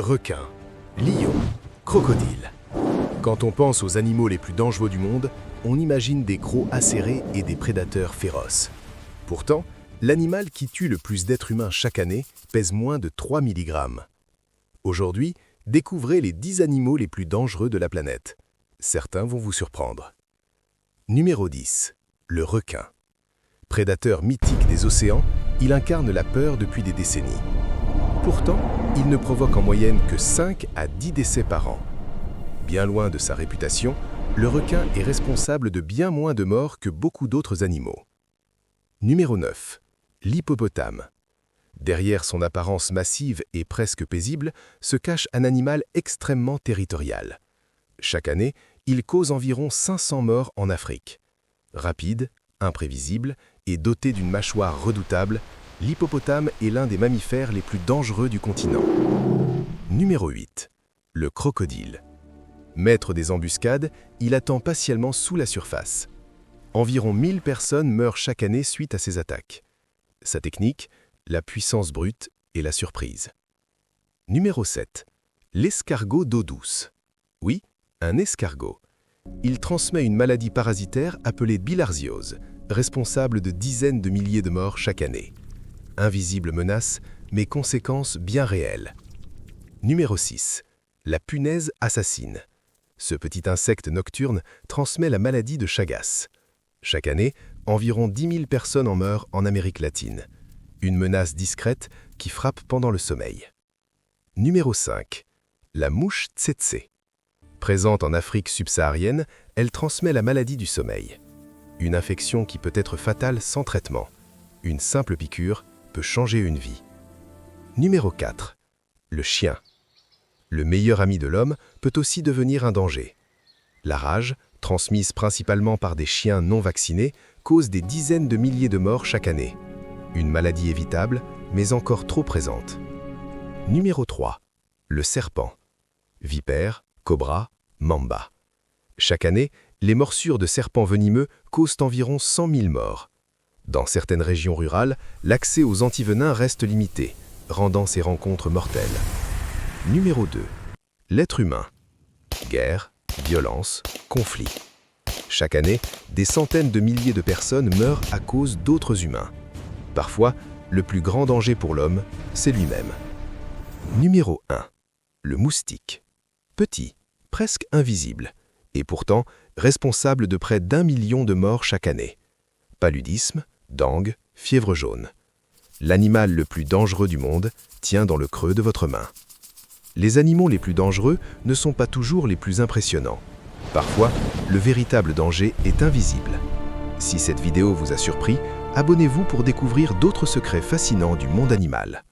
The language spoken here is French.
Requin, lion, crocodile. Quand on pense aux animaux les plus dangereux du monde, on imagine des crocs acérés et des prédateurs féroces. Pourtant, l'animal qui tue le plus d'êtres humains chaque année pèse moins de 3 mg. Aujourd'hui, découvrez les 10 animaux les plus dangereux de la planète. Certains vont vous surprendre. Numéro 10. Le requin. Prédateur mythique des océans, il incarne la peur depuis des décennies. Pourtant, il ne provoque en moyenne que 5 à 10 décès par an. Bien loin de sa réputation, le requin est responsable de bien moins de morts que beaucoup d'autres animaux. Numéro 9. L'hippopotame. Derrière son apparence massive et presque paisible se cache un animal extrêmement territorial. Chaque année, il cause environ 500 morts en Afrique. Rapide, imprévisible et doté d'une mâchoire redoutable, l'hippopotame est l'un des mammifères les plus dangereux du continent. Numéro 8. Le crocodile. Maître des embuscades, il attend patiemment sous la surface. Environ 1000 personnes meurent chaque année suite à ses attaques. Sa technique, la puissance brute et la surprise. Numéro 7. L'escargot d'eau douce. Oui, un escargot. Il transmet une maladie parasitaire appelée bilharziose, responsable de dizaines de milliers de morts chaque année. Invisible menace, mais conséquences bien réelles. Numéro 6. La punaise assassine. Ce petit insecte nocturne transmet la maladie de Chagas. Chaque année, environ 10 000 personnes en meurent en Amérique latine. Une menace discrète qui frappe pendant le sommeil. Numéro 5. La mouche tsetse. Présente en Afrique subsaharienne, elle transmet la maladie du sommeil. Une infection qui peut être fatale sans traitement. Une simple piqûre peut changer une vie. Numéro 4. Le chien. Le meilleur ami de l'homme peut aussi devenir un danger. La rage, transmise principalement par des chiens non vaccinés, cause des dizaines de milliers de morts chaque année. Une maladie évitable, mais encore trop présente. Numéro 3. Le serpent. Vipère, cobra, mamba. Chaque année, les morsures de serpents venimeux causent environ 100 000 morts. Dans certaines régions rurales, l'accès aux antivenins reste limité, rendant ces rencontres mortelles. Numéro 2. L'être humain. Guerre, violence, conflit. Chaque année, des centaines de milliers de personnes meurent à cause d'autres humains. Parfois, le plus grand danger pour l'homme, c'est lui-même. Numéro 1. Le moustique. Petit, presque invisible, et pourtant responsable de près d'1 million de morts chaque année. Paludisme, dengue, fièvre jaune. L'animal le plus dangereux du monde tient dans le creux de votre main. Les animaux les plus dangereux ne sont pas toujours les plus impressionnants. Parfois, le véritable danger est invisible. Si cette vidéo vous a surpris, abonnez-vous pour découvrir d'autres secrets fascinants du monde animal.